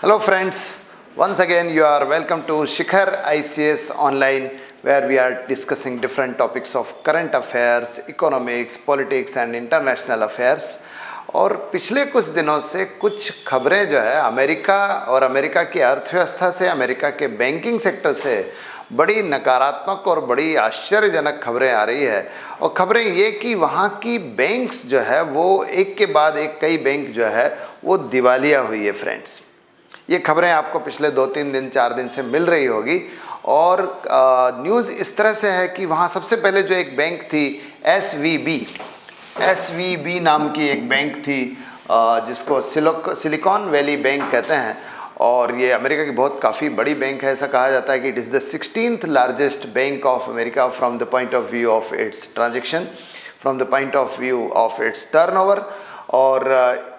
Hello friends, once again you are welcome to Shikhar ICS Online, where we are discussing different topics of current affairs, economics, politics and international affairs। और पिछले कुछ दिनों से कुछ खबरें जो है अमेरिका और अमेरिका की अर्थव्यवस्था से, अमेरिका के बैंकिंग सेक्टर से बड़ी नकारात्मक और बड़ी आश्चर्यजनक खबरें आ रही है। और खबरें ये कि वहाँ की बैंक्स जो है वो एक के बाद एक कई बैंक जो है वो दिवालिया हुई है। फ्रेंड्स, ये खबरें आपको पिछले 2-3 दिन 4 दिन से मिल रही होगी। और न्यूज़ इस तरह से है कि वहाँ सबसे पहले जो एक बैंक थी एसवीबी नाम की एक बैंक थी, जिसको सिलिकॉन वैली बैंक कहते हैं। और ये अमेरिका की बहुत काफ़ी बड़ी बैंक है। ऐसा कहा जाता है कि it is the 16th largest bank of America from the point of view of its transaction, from the point of view of its turnover. और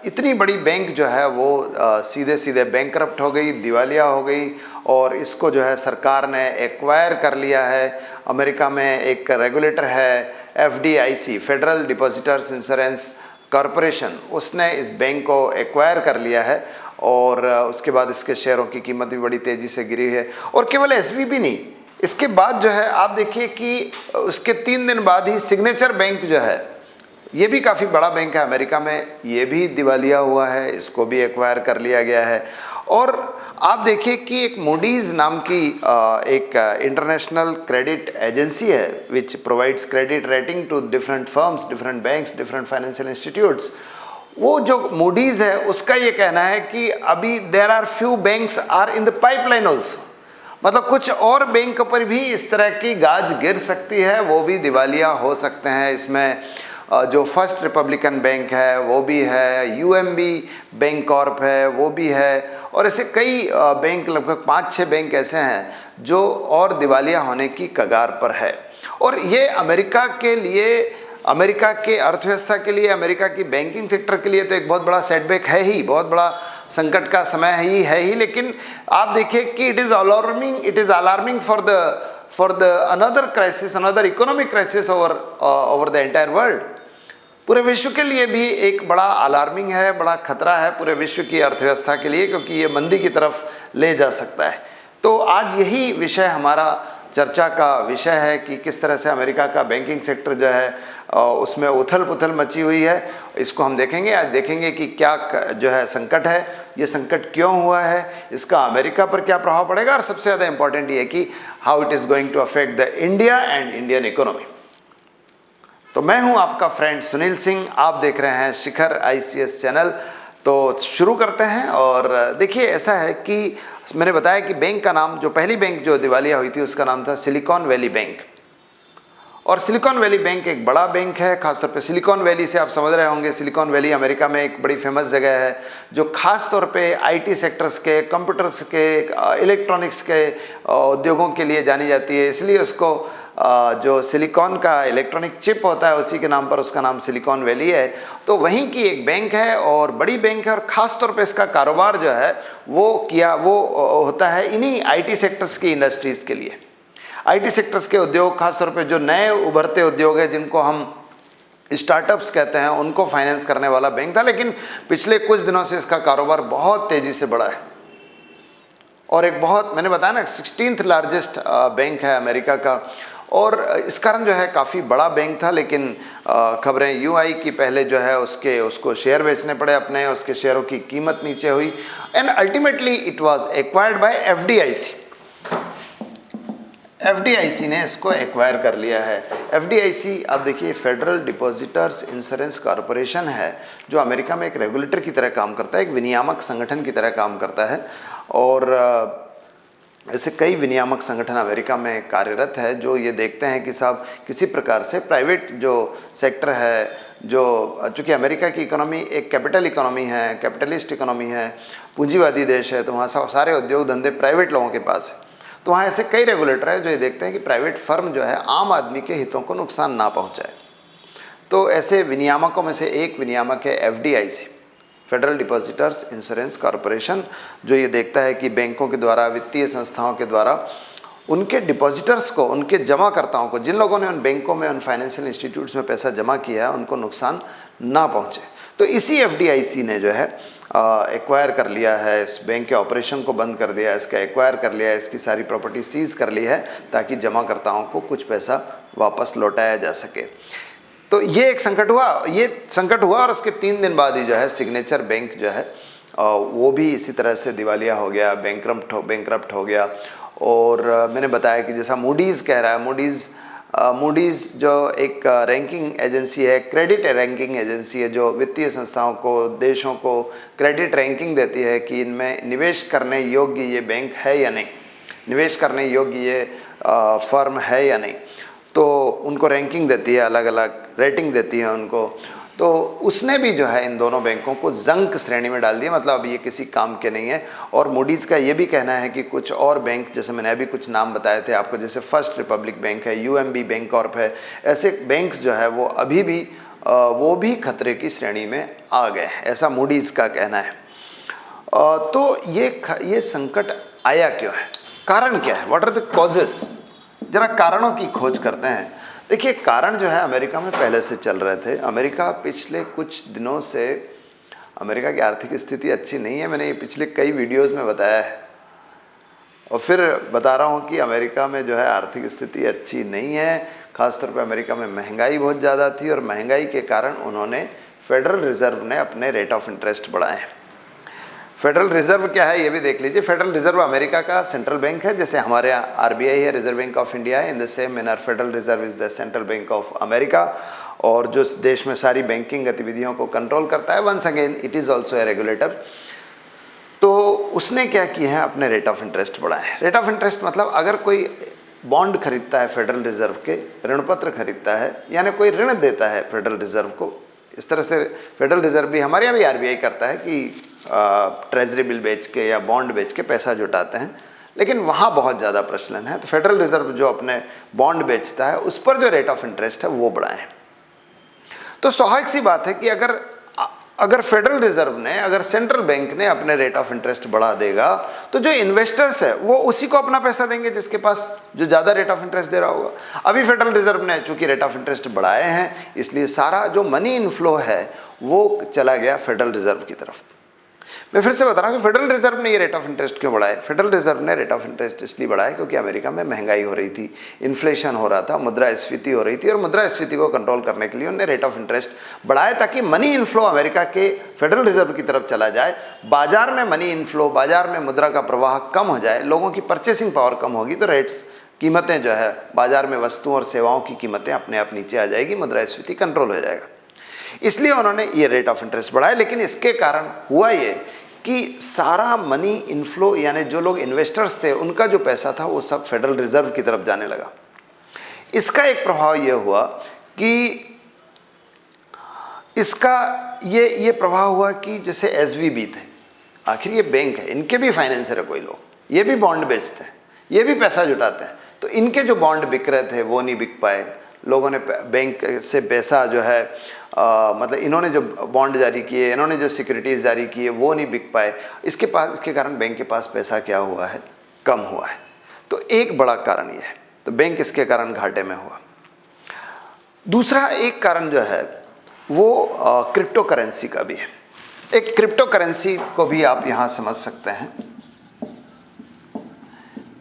इतनी बड़ी बैंक जो है वो सीधे सीधे बैंकरप्ट हो गई, दिवालिया हो गई। और इसको जो है सरकार ने एक्वायर कर लिया है। अमेरिका में एक रेगुलेटर है FDIC, federal depositors insurance corporation, उसने इस बैंक को एक्वायर कर लिया है। और उसके बाद इसके शेयरों की कीमत भी बड़ी तेज़ी से गिरी है। और केवल SVB नहीं, इसके बाद जो है आप देखिए कि उसके 3 दिन बाद ही सिग्नेचर बैंक जो है, ये भी काफ़ी बड़ा बैंक है अमेरिका में, ये भी दिवालिया हुआ है, इसको भी एक्वायर कर लिया गया है। और आप देखिए कि एक मूडीज़ नाम की एक इंटरनेशनल क्रेडिट एजेंसी है which provides credit rating to different firms, different banks, different financial institutes. वो जो मूडीज़ है उसका ये कहना है कि अभी there are few banks are in the pipeline also, मतलब कुछ और बैंक पर भी इस तरह की गाज गिर सकती है, वो भी दिवालिया हो सकते हैं। इसमें जो फर्स्ट रिपब्लिकन बैंक है वो भी है, UMB बैंक कॉर्प है वो भी है। और ऐसे कई बैंक, लगभग 5-6 बैंक ऐसे हैं जो और दिवालिया होने की कगार पर है। और ये अमेरिका के लिए, अमेरिका के अर्थव्यवस्था के लिए, अमेरिका की बैंकिंग सेक्टर के लिए तो एक बहुत बड़ा सेटबैक है ही, बहुत बड़ा संकट का समय ही है ही। लेकिन आप देखिए कि it is alarming for the another crisis, another economic crisis over the entire world. पूरे विश्व के लिए भी एक बड़ा अलार्मिंग है, बड़ा खतरा है पूरे विश्व की अर्थव्यवस्था के लिए, क्योंकि ये मंदी की तरफ ले जा सकता है। तो आज यही विषय हमारा चर्चा का विषय है कि किस तरह से अमेरिका का बैंकिंग सेक्टर जो है उसमें उथल पुथल मची हुई है। इसको हम देखेंगे, आज देखेंगे कि क्या जो है संकट है, ये संकट क्यों हुआ है, इसका अमेरिका पर क्या प्रभाव पड़ेगा, और सबसे ज़्यादा इम्पॉर्टेंट ये है कि how it is going to affect the India and Indian economy. तो मैं हूं आपका फ्रेंड सुनील सिंह, आप देख रहे हैं शिखर ICS चैनल। तो शुरू करते हैं। और देखिए, ऐसा है कि मैंने बताया कि बैंक का नाम, जो पहली बैंक जो दिवालिया हुई थी उसका नाम था सिलिकॉन वैली बैंक। और सिलिकॉन वैली बैंक एक बड़ा बैंक है, खासतौर पे सिलिकॉन वैली से आप समझ रहे होंगे, सिलिकॉन वैली अमेरिका में एक बड़ी फेमस जगह है जो खासतौर पे IT सेक्टर्स के, कंप्यूटर्स के, इलेक्ट्रॉनिक्स के उद्योगों के लिए जानी जाती है। इसलिए उसको जो सिलिकॉन का इलेक्ट्रॉनिक चिप होता है उसी के नाम पर उसका नाम सिलिकॉन वैली है। तो वहीं की एक बैंक है और बड़ी बैंक है। और ख़ास तौर पे इसका कारोबार जो है वो होता है इन्हीं IT सेक्टर्स की इंडस्ट्रीज़ के लिए। IT सेक्टर्स के उद्योग, खासतौर पे जो नए उभरते उद्योग हैं जिनको हम स्टार्टअप्स कहते हैं, उनको फाइनेंस करने वाला बैंक था। लेकिन पिछले कुछ दिनों से इसका कारोबार बहुत तेज़ी से बढ़ा है। और एक बहुत, मैंने बताया ना, 16th लार्जेस्ट बैंक है अमेरिका का। और इस कारण जो है काफ़ी बड़ा बैंक था। लेकिन खबरें यूँ आई कि पहले जो है उसको शेयर बेचने पड़े अपने, उसके शेयरों की कीमत नीचे हुई and ultimately it was acquired by FDIC ने इसको एक्वायर कर लिया है। FDIC, आप देखिए, फेडरल डिपॉजिटर्स इंश्योरेंस कॉरपोरेशन है, जो अमेरिका में एक रेगुलेटर की तरह काम करता है, एक विनियामक संगठन की तरह काम करता है। और ऐसे कई विनियामक संगठन अमेरिका में कार्यरत है जो ये देखते हैं कि साहब किसी प्रकार से प्राइवेट जो सेक्टर है, जो चूँकि अमेरिका की इकोनॉमी एक कैपिटल इकोनॉमी है, कैपिटलिस्ट इकोनॉमी है, पूंजीवादी देश है, तो वहाँ सारे उद्योग धंधे प्राइवेट लोगों के पास है। तो वहाँ ऐसे कई रेगुलेटर हैं जो ये देखते हैं कि प्राइवेट फर्म जो है आम आदमी के हितों को नुकसान ना पहुँचाए। तो ऐसे विनियामकों में से एक विनियामक है FDIC, federal depositors insurance corporation, जो ये देखता है कि बैंकों के द्वारा, वित्तीय संस्थाओं के द्वारा उनके डिपॉजिटर्स को, उनके जमाकर्ताओं को, जिन लोगों ने उन बैंकों में, उन फाइनेंशियल इंस्टीट्यूट्स में पैसा जमा किया है, उनको नुकसान ना पहुँचे। तो इसी एफडीआईसी ने जो है एक्वायर कर लिया है, इस बैंक के ऑपरेशन को बंद कर दिया है, इसका एक्वायर कर लिया है, इसकी सारी प्रॉपर्टी सीज कर ली है ताकि जमाकर्ताओं को कुछ पैसा वापस लौटाया जा सके। तो ये एक संकट हुआ और उसके 3 दिन बाद ही जो है सिग्नेचर बैंक जो है वो भी इसी तरह से दिवालिया हो गया, बैंकरप्ट हो गया। और मैंने बताया कि जैसा मूडीज़ कह रहा है, मूडीज़ जो एक रैंकिंग एजेंसी है, क्रेडिट रैंकिंग एजेंसी है, जो वित्तीय संस्थाओं को, देशों को क्रेडिट रैंकिंग देती है कि इनमें निवेश करने योग्य ये बैंक है या नहीं, निवेश करने योग्य ये फर्म है या नहीं, तो उनको रैंकिंग देती है, अलग अलग रेटिंग देती है उनको। तो उसने भी जो है इन दोनों बैंकों को जंक श्रेणी में डाल दिया, मतलब अब ये किसी काम के नहीं है। और मूडीज़ का ये भी कहना है कि कुछ और बैंक, जैसे मैंने अभी कुछ नाम बताए थे आपको, जैसे फर्स्ट रिपब्लिक बैंक है, यूएमबी बैंक कॉर्प है, ऐसे बैंक्स जो है वो अभी भी वो भी खतरे की श्रेणी में आ गए हैं, ऐसा मूडीज़ का कहना है। तो ये संकट आया क्यों है, कारण क्या है, व्हाट आर द कॉजेस, जरा कारणों की खोज करते हैं। देखिए, कारण जो है अमेरिका में पहले से चल रहे थे। अमेरिका पिछले कुछ दिनों से, अमेरिका की आर्थिक स्थिति अच्छी नहीं है, मैंने ये पिछले कई वीडियोस में बताया है और फिर बता रहा हूँ कि अमेरिका में जो है आर्थिक स्थिति अच्छी नहीं है। ख़ासतौर पे अमेरिका में महंगाई बहुत ज़्यादा थी और महंगाई के कारण उन्होंने, फेडरल रिज़र्व ने अपने रेट ऑफ इंटरेस्ट बढ़ाए हैं। फेडरल रिजर्व क्या है ये भी देख लीजिए। फेडरल रिजर्व अमेरिका का सेंट्रल बैंक है, जैसे हमारे यहाँ आरबीआई है, रिजर्व बैंक ऑफ इंडिया है। In the same manner federal reserve is the central bank of America, और जो देश में सारी बैंकिंग गतिविधियों को कंट्रोल करता है। Once again it is also a regulator. तो उसने क्या किया है, अपने रेट ऑफ इंटरेस्ट बढ़ाए हैं। रेट ऑफ इंटरेस्ट मतलब अगर कोई बॉन्ड खरीदता है फेडरल रिजर्व के, ऋण पत्र खरीदता है, यानी कोई ऋण देता है फेडरल रिजर्व को, इस तरह से फेडरल रिजर्व भी, हमारे यहाँ भी आरबीआई करता है कि ट्रेजरी बिल बेच के या बॉन्ड बेच के पैसा जुटाते हैं, लेकिन वहाँ बहुत ज़्यादा प्रचलन है। तो फेडरल रिजर्व जो अपने बॉन्ड बेचता है उस पर जो रेट ऑफ इंटरेस्ट है वो बढ़ाएं। तो स्वाभाविक सी बात है कि अगर फेडरल रिजर्व ने, अगर सेंट्रल बैंक ने अपने रेट ऑफ इंटरेस्ट बढ़ा देगा तो जो इन्वेस्टर्स है वो उसी को अपना पैसा देंगे जिसके पास जो ज़्यादा रेट ऑफ इंटरेस्ट दे रहा होगा। अभी फेडरल रिजर्व ने चूंकि रेट ऑफ इंटरेस्ट बढ़ाए हैं, इसलिए सारा जो मनी इनफ्लो है वो चला गया फेडरल रिजर्व की तरफ। मैं फिर से बता रहा हूँ कि फेडरल रिजर्व ने ये रेट ऑफ इंटरेस्ट क्यों बढ़ाए। फेडरल रिजर्व ने रेट ऑफ इंटरेस्ट इसलिए बढ़ाया क्योंकि अमेरिका में महंगाई हो रही थी, इन्फ्लेशन हो रहा था, मुद्रास्फीति हो रही थी, और मुद्रास्फीति को कंट्रोल करने के लिए उन्होंने रेट ऑफ इंटरेस्ट बढ़ाया ताकि मनी इनफ्लो अमेरिका के फेडरल रिजर्व की तरफ चला जाए। बाजार में मनी इनफ्लो, बाजार में मुद्रा का प्रवाह कम हो जाए, लोगों की परचेसिंग पावर कम होगी तो रेट्स, कीमतें जो है बाजार में वस्तुओं और सेवाओं की कीमतें अपने आप नीचे आ जाएगी, मुद्रास्फीति कंट्रोल हो जाएगा। इसलिए उन्होंने ये रेट ऑफ इंटरेस्ट बढ़ाया। लेकिन इसके कारण हुआ ये कि सारा मनी इनफ्लो, यानी जो लोग इन्वेस्टर्स थे उनका जो पैसा था वो सब फेडरल रिजर्व की तरफ जाने लगा। इसका एक प्रभाव ये हुआ कि इसका ये प्रभाव हुआ कि जैसे एसवीबी थे, आखिर ये बैंक है, इनके भी फाइनेंसर है कोई लोग, ये भी बॉन्ड बेचते हैं, ये भी पैसा जुटाते हैं, तो इनके जो बॉन्ड बिक रहे थे वो नहीं बिक पाए। लोगों ने बैंक से पैसा जो है मतलब इन्होंने जो बॉन्ड जारी किए, इन्होंने जो सिक्योरिटीज़ जारी किए वो नहीं बिक पाए। इसके कारण बैंक के पास पैसा क्या हुआ है, कम हुआ है। तो एक बड़ा कारण ये है, तो बैंक इसके कारण घाटे में हुआ। दूसरा एक कारण जो है वो क्रिप्टो करेंसी का भी है। एक क्रिप्टो करेंसी को भी आप यहाँ समझ सकते हैं।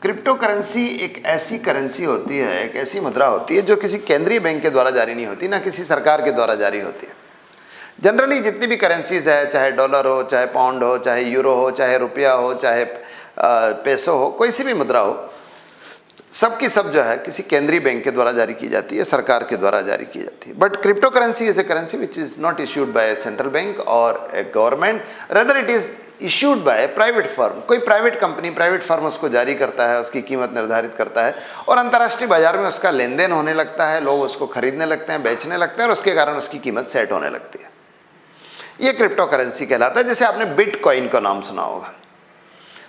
क्रिप्टो करेंसी एक ऐसी करेंसी होती है, एक ऐसी मुद्रा होती है जो किसी केंद्रीय बैंक के द्वारा जारी नहीं होती, ना किसी सरकार के द्वारा जारी होती है। जनरली जितनी भी करेंसीज है, चाहे डॉलर हो, चाहे पाउंड हो, चाहे यूरो हो, चाहे रुपया हो, चाहे पैसो हो, कोई सी भी मुद्रा हो, सबकी सब जो है किसी केंद्रीय बैंक के द्वारा जारी की जाती है, सरकार के द्वारा जारी की जाती है। But crypto currency is a currency which is not issued by a central bank और a government, rather it is issued by private firm. कोई प्राइवेट कंपनी, प्राइवेट फर्म उसको जारी करता है, उसकी कीमत निर्धारित करता है और अंतर्राष्ट्रीय बाजार में उसका लेन देन होने लगता है, लोग उसको खरीदने लगते हैं, बेचने लगते हैं और उसके कारण उसकी कीमत सेट होने लगती है। ये क्रिप्टो करेंसी कहलाता है। जैसे आपने बिटकॉइन का नाम सुना होगा,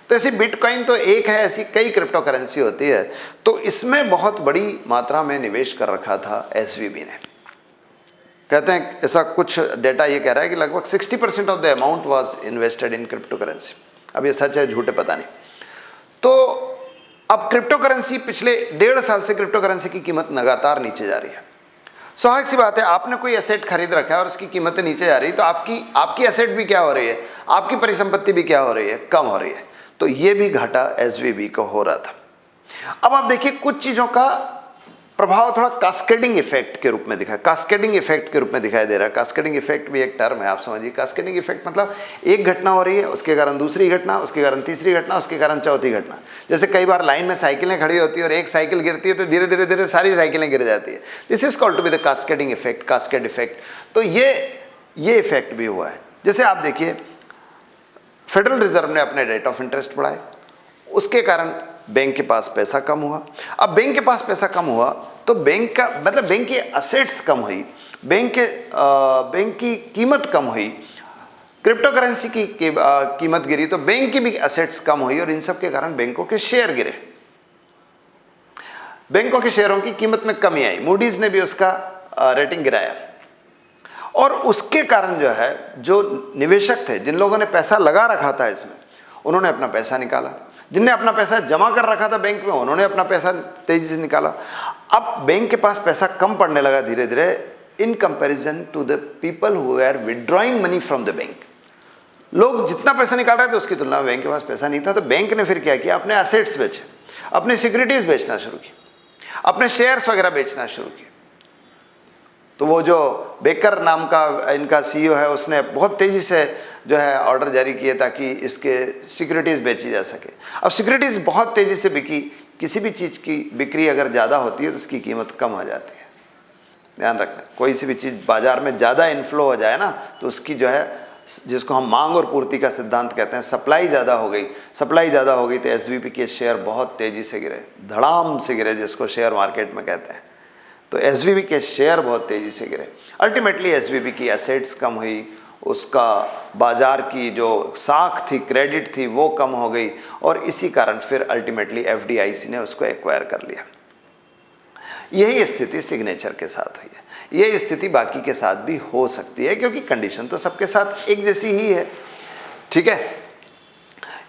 तो ऐसी बिटकॉइन तो एक है, ऐसी कई क्रिप्टो करेंसी होती है। तो इसमें बहुत बड़ी मात्रा में निवेश कर रखा था एसवीबी ने। कहते हैं, ऐसा कुछ डेटा ये कह रहा है कि लगभग 60% of the amount was invested in crypto currency. अब ये सच है झूठे पता नहीं। तो अब क्रिप्टो करेंसी, पिछले 1.5 साल से क्रिप्टो करेंसी की कीमत लगातार नीचे जा रही है। स्वाभाविक सी बात है, आपने कोई एसेट खरीद रखा है और उसकी कीमतें नीचे जा रही है, तो आपकी एसेट भी क्या हो रही है, आपकी परिसंपत्ति भी क्या हो रही है, कम हो रही है। तो ये भी घाटा एसवीबी को हो रहा था। अब आप देखिए कुछ चीज़ों का प्रभाव थोड़ा कास्केडिंग इफेक्ट के रूप में दिखा, कास्केडिंग इफेक्ट के रूप में दिखाई दे रहा है। कास्केडिंग इफेक्ट भी एक टर्म है, आप समझिए। कास्केडिंग इफेक्ट मतलब एक घटना हो रही है, उसके कारण दूसरी घटना, उसके कारण तीसरी घटना, उसके कारण चौथी घटना। जैसे कई बार लाइन में साइकिलें खड़ी होती है और एक साइकिल गिरती है तो धीरे धीरे धीरे सारी साइकिलें गिर जाती है। This is called to be the cascading effect, cascade effect. तो ये इफेक्ट भी हुआ है। जैसे आप देखिए फेडरल रिजर्व ने अपने रेट ऑफ इंटरेस्ट बढ़ाए, उसके कारण बैंक के पास पैसा कम हुआ। अब बैंक के पास पैसा कम हुआ तो बैंक का मतलब बैंक की असेट्स कम हुई, बैंक की कीमत कम हुई, क्रिप्टो करेंसी की कीमत गिरी तो बैंक की भी असेट्स कम हुई और इन सब के कारण बैंकों के शेयर गिरे, बैंकों के शेयरों की कीमत में कमी आई। मूडीज ने भी उसका रेटिंग गिराया और उसके कारण जो है, जो निवेशक थे, जिन लोगों ने पैसा लगा रखा था इसमें, उन्होंने अपना पैसा निकाला। जिनने अपना पैसा जमा कर रखा था बैंक में, उन्होंने अपना पैसा तेजी से निकाला। अब बैंक के पास पैसा कम पड़ने लगा धीरे धीरे in comparison to the people who are withdrawing money from the bank. लोग जितना पैसा निकाल रहे थे उसकी तुलना में बैंक के पास पैसा नहीं था, तो बैंक ने फिर क्या किया, अपने एसेट्स बेचे, अपने सिक्योरिटीज बेचना शुरू की, अपने शेयर्स वगैरह बेचना शुरू किए। तो वो जो बेकर नाम का इनका सीईओ है, उसने बहुत तेजी से जो है ऑर्डर जारी किए ताकि इसके सिक्योरिटीज़ बेची जा सके। अब सिक्योरिटीज़ बहुत तेज़ी से बिकी। किसी भी चीज़ की बिक्री अगर ज़्यादा होती है तो उसकी कीमत कम हो जाती है, ध्यान रखना। कोई सी भी चीज़ बाजार में ज़्यादा इनफ्लो हो जाए ना, तो उसकी जो है, जिसको हम मांग और पूर्ति का सिद्धांत कहते हैं, सप्लाई ज़्यादा हो गई, सप्लाई ज़्यादा हो गई तो एसवीबी के शेयर बहुत तेज़ी से गिरे, धड़ाम से गिरे, जिसको शेयर मार्केट में कहते हैं। तो एसवीबी के शेयर बहुत तेज़ी से गिरे। अल्टीमेटली एसवीबी की एसेट्स कम हुई, उसका बाजार की जो साख थी, क्रेडिट थी, वो कम हो गई और इसी कारण फिर अल्टीमेटली एफडीआईसी ने उसको एक्वायर कर लिया। यही स्थिति सिग्नेचर के साथ हुई है। यही स्थिति बाकी के साथ भी हो सकती है, क्योंकि कंडीशन तो सबके साथ एक जैसी ही है, ठीक है।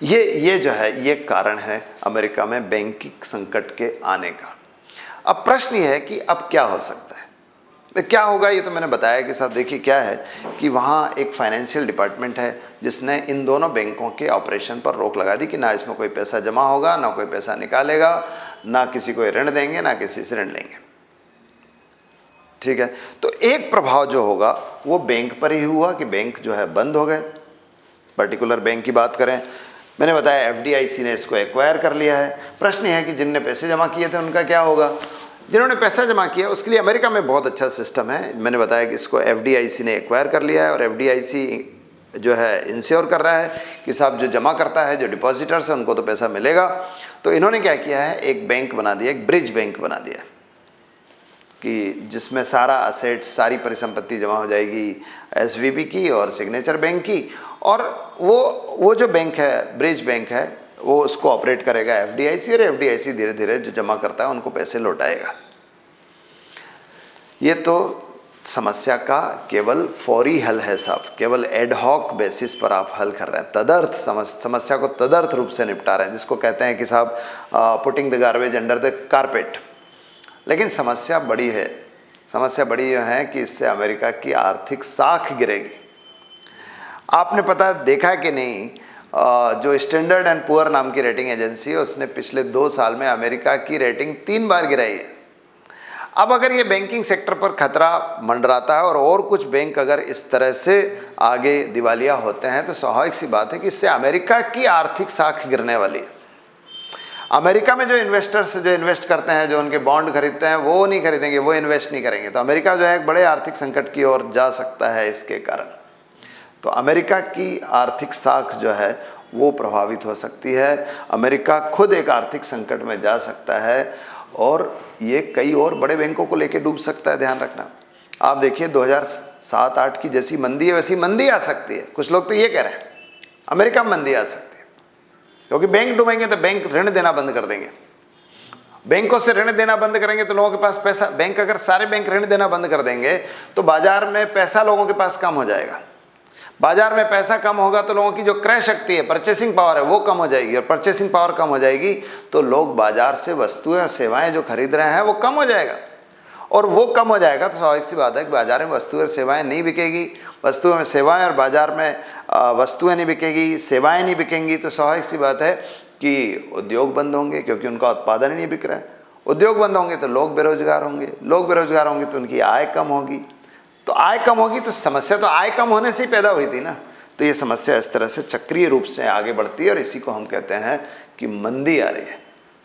ये जो है, ये कारण है अमेरिका में बैंकिंग संकट के आने का। अब प्रश्न ये है कि अब क्या हो सकता है, क्या होगा। ये तो मैंने बताया कि साहब देखिए क्या है कि वहाँ एक फाइनेंशियल डिपार्टमेंट है जिसने इन दोनों बैंकों के ऑपरेशन पर रोक लगा दी कि ना इसमें कोई पैसा जमा होगा, ना कोई पैसा निकालेगा, ना किसी को ऋण देंगे, ना किसी से ऋण लेंगे, ठीक है। तो एक प्रभाव जो होगा वो बैंक पर ही हुआ कि बैंक जो है बंद हो गए। पर्टिकुलर बैंक की बात करें, मैंने बताया एफडीआईसी ने इसको एक्वायर कर लिया है। प्रश्न ये है कि जिनने पैसे जमा किए थे उनका क्या होगा। जिन्होंने पैसा जमा किया उसके लिए अमेरिका में बहुत अच्छा सिस्टम है। मैंने बताया कि इसको एफडीआईसी ने एक्वायर कर लिया है और एफडीआईसी जो है इंश्योर कर रहा है कि साहब जो जमा करता है, जो डिपॉजिटर्स है, उनको तो पैसा मिलेगा। तो इन्होंने क्या किया है, एक बैंक बना दिया, एक ब्रिज बैंक बना दिया कि जिसमें सारा असेट्स, सारी परिसंपत्ति जमा हो जाएगी एसवीबी की और सिग्नेचर बैंक की, और वो जो बैंक है, ब्रिज बैंक है, वो उसको ऑपरेट करेगा एफडीआईसी, और एफडीआईसी धीरे धीरे जो जमा करता है उनको पैसे लौटाएगा। ये तो समस्या का केवल फौरी हल है साहब, केवल एडहॉक बेसिस पर आप हल कर रहे हैं, तदर्थ समस्या को तदर्थ रूप से निपटा रहे हैं, जिसको कहते हैं कि साहब putting the garbage under the carpet. लेकिन समस्या बड़ी है। समस्या बड़ी यह है कि इससे अमेरिका की आर्थिक साख गिरेगी। आपने पता देखा कि नहीं, जो स्टैंडर्ड एंड पुअर नाम की रेटिंग एजेंसी है, उसने पिछले 2 साल में अमेरिका की रेटिंग 3 बार गिराई है। अब अगर ये बैंकिंग सेक्टर पर खतरा मंडराता है और कुछ बैंक अगर इस तरह से आगे दिवालिया होते हैं, तो स्वाभाविक सी बात है कि इससे अमेरिका की आर्थिक साख गिरने वाली है। अमेरिका में जो इन्वेस्टर्स जो इन्वेस्ट करते हैं, जो उनके बॉन्ड खरीदते हैं, वो नहीं खरीदेंगे, वो इन्वेस्ट नहीं करेंगे। तो अमेरिका जो है एक बड़े आर्थिक संकट की ओर जा सकता है इसके कारण। तो अमेरिका की आर्थिक साख जो है वो प्रभावित हो सकती है। अमेरिका खुद एक आर्थिक संकट में जा सकता है और ये कई और बड़े बैंकों को लेकर डूब सकता है, ध्यान रखना। आप देखिए 2007-8 की जैसी मंदी है वैसी मंदी आ सकती है। कुछ लोग तो ये कह रहे हैं अमेरिका में मंदी आ सकती है, क्योंकि बैंक डूबेंगे तो बैंक ऋण देना बंद कर देंगे। बैंकों से ऋण देना बंद करेंगे तो लोगों के पास पैसा, बैंक अगर सारे बैंक ऋण देना बंद कर देंगे तो बाजार में पैसा लोगों के पास कम हो जाएगा। बाजार में पैसा कम होगा तो लोगों की जो क्रय शक्ति है, परचेसिंग पावर है, वो कम हो जाएगी, और परचेसिंग पावर कम हो जाएगी तो लोग बाजार से वस्तुएं और सेवाएं जो खरीद रहे हैं वो कम हो जाएगा। और वो कम हो जाएगा तो स्वाभाविक सी बात है कि बाजार में वस्तुएं और सेवाएं नहीं बिकेगी, वस्तुओं में सेवाएं और बाजार में वस्तुएं नहीं बिकेगी, सेवाएं नहीं बिकेंगी, तो स्वाभाविक सी बात है कि उद्योग बंद होंगे क्योंकि उनका उत्पादन ही नहीं बिक रहा है। उद्योग बंद होंगे तो लोग बेरोजगार होंगे, लोग बेरोजगार होंगे तो उनकी आय कम होगी, तो आय कम होगी तो समस्या तो आय कम होने से ही पैदा हुई थी ना। तो ये समस्या इस तरह से चक्रीय रूप से आगे बढ़ती है और इसी को हम कहते हैं कि मंदी आ रही है।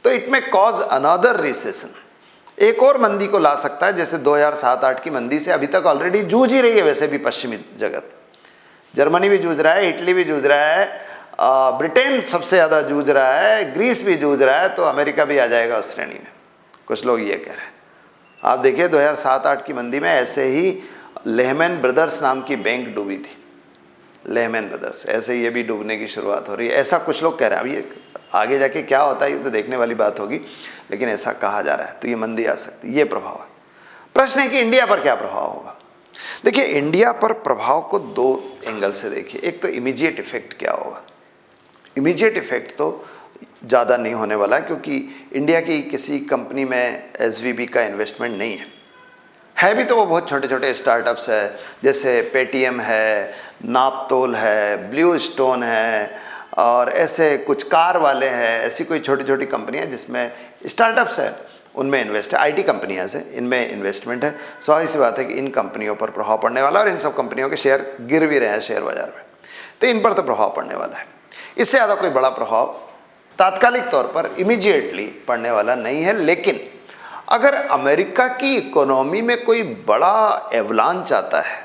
तो इट में कॉज अनदर रिसेशन, एक और मंदी को ला सकता है, जैसे 2007-8 की मंदी से अभी तक ऑलरेडी जूझ ही रही है वैसे भी पश्चिमी जगत। जर्मनी भी जूझ रहा है, इटली भी जूझ रहा है, ब्रिटेन सबसे ज़्यादा जूझ रहा है, ग्रीस भी जूझ रहा है, तो अमेरिका भी आ जाएगा उस श्रेणी में, कुछ लोग ये कह रहे हैं। आप देखिए 2007-8 की मंदी में ऐसे ही लेहमैन ब्रदर्स नाम की बैंक डूबी थी, लेहमैन ब्रदर्स, ऐसे ये भी डूबने की शुरुआत हो रही है, ऐसा कुछ लोग कह रहे हैं। अब ये आगे जाके क्या होता है ये तो देखने वाली बात होगी, लेकिन ऐसा कहा जा रहा है। तो ये मंदी आ सकती है, ये प्रभाव है। प्रश्न है कि इंडिया पर क्या प्रभाव होगा। देखिए इंडिया पर प्रभाव को दो एंगल से देखिए। एक तो इमीडिएट इफेक्ट क्या होगा। इमीडिएट इफेक्ट तो ज़्यादा नहीं होने वाला क्योंकि इंडिया की किसी कंपनी में एसवीबी का इन्वेस्टमेंट नहीं है भी तो वो बहुत छोटे छोटे स्टार्टअप्स है, जैसे पेटीएम है, नापतोल है, ब्लू स्टोन है, और ऐसे कुछ कार वाले हैं, ऐसी कोई छोटी छोटी कंपनियां जिसमें स्टार्टअप्स है, उनमें इन्वेस्ट है, आईटी कंपनियां से इनमें इन्वेस्टमेंट है। स्वाभाविक सी बात है कि इन कंपनियों पर प्रभाव पड़ने वाला, और इन सब कंपनियों के शेयर गिर भी रहे हैं शेयर बाजार में, तो इन पर तो प्रभाव पड़ने वाला है। इससे ज़्यादा कोई बड़ा प्रभाव तात्कालिक तौर पर इमीडिएटली पड़ने वाला नहीं है। लेकिन अगर अमेरिका की इकोनॉमी में कोई बड़ा एवलांच आता है,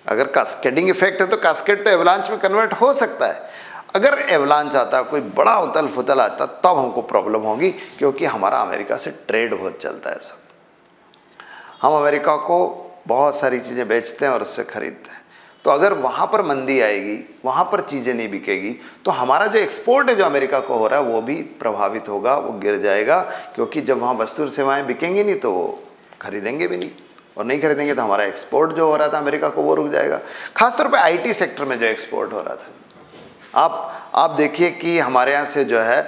अगर कास्केडिंग इफेक्ट है तो कास्केड तो एवलांच में कन्वर्ट हो सकता है। अगर एवलांच आता, कोई बड़ा उथल फुथल आता, तब हमको प्रॉब्लम होगी, क्योंकि हमारा अमेरिका से ट्रेड बहुत चलता है सब। हम अमेरिका को बहुत सारी चीज़ें बेचते हैं और उससे खरीदते हैं। तो अगर वहाँ पर मंदी आएगी, वहाँ पर चीज़ें नहीं बिकेगी, तो हमारा जो एक्सपोर्ट है जो अमेरिका को हो रहा है वो भी प्रभावित होगा, वो गिर जाएगा, क्योंकि जब वहाँ वस्तु और सेवाएं बिकेंगी नहीं तो वो खरीदेंगे भी नहीं, और नहीं खरीदेंगे तो हमारा एक्सपोर्ट जो हो रहा था अमेरिका को वो रुक जाएगा। खासतौर पे आईटी सेक्टर में जो एक्सपोर्ट हो रहा था, आप देखिए कि हमारे यहाँ से जो है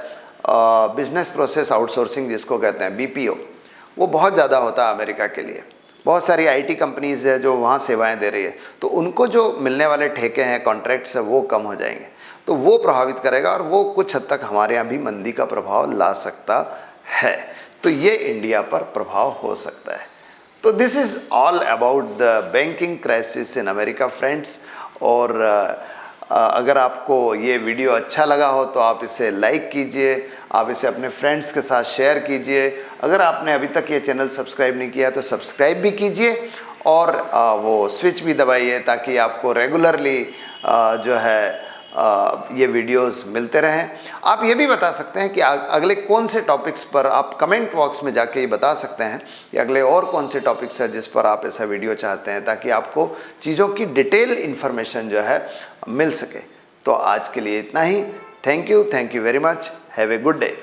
बिजनेस प्रोसेस आउटसोर्सिंग जिसको कहते हैं बीपीओ, वो बहुत ज़्यादा होता है अमेरिका के लिए। बहुत सारी आईटी कंपनीज है जो वहाँ सेवाएं दे रही है, तो उनको जो मिलने वाले ठेके हैं, कॉन्ट्रैक्ट्स है, वो कम हो जाएंगे, तो वो प्रभावित करेगा, और वो कुछ हद तक हमारे यहाँ भी मंदी का प्रभाव ला सकता है। तो ये इंडिया पर प्रभाव हो सकता है। तो this is all about the banking crisis in America friends. और अगर आपको ये वीडियो अच्छा लगा हो तो आप इसे लाइक कीजिए, आप इसे अपने फ्रेंड्स के साथ शेयर कीजिए। अगर आपने अभी तक ये चैनल सब्सक्राइब नहीं किया तो सब्सक्राइब भी कीजिए, और वो स्विच भी दबाइए ताकि आपको रेगुलरली जो है ये वीडियोस मिलते रहें। आप ये भी बता सकते हैं कि अगले कौन से टॉपिक्स पर, आप कमेंट बॉक्स में जाके ये बता सकते हैं कि अगले और कौन से टॉपिक्स हैं जिस पर आप ऐसा वीडियो चाहते हैं, ताकि आपको चीज़ों की डिटेल इन्फॉर्मेशन जो है मिल सके। तो आज के लिए इतना ही। Thank you very much. Have a good day.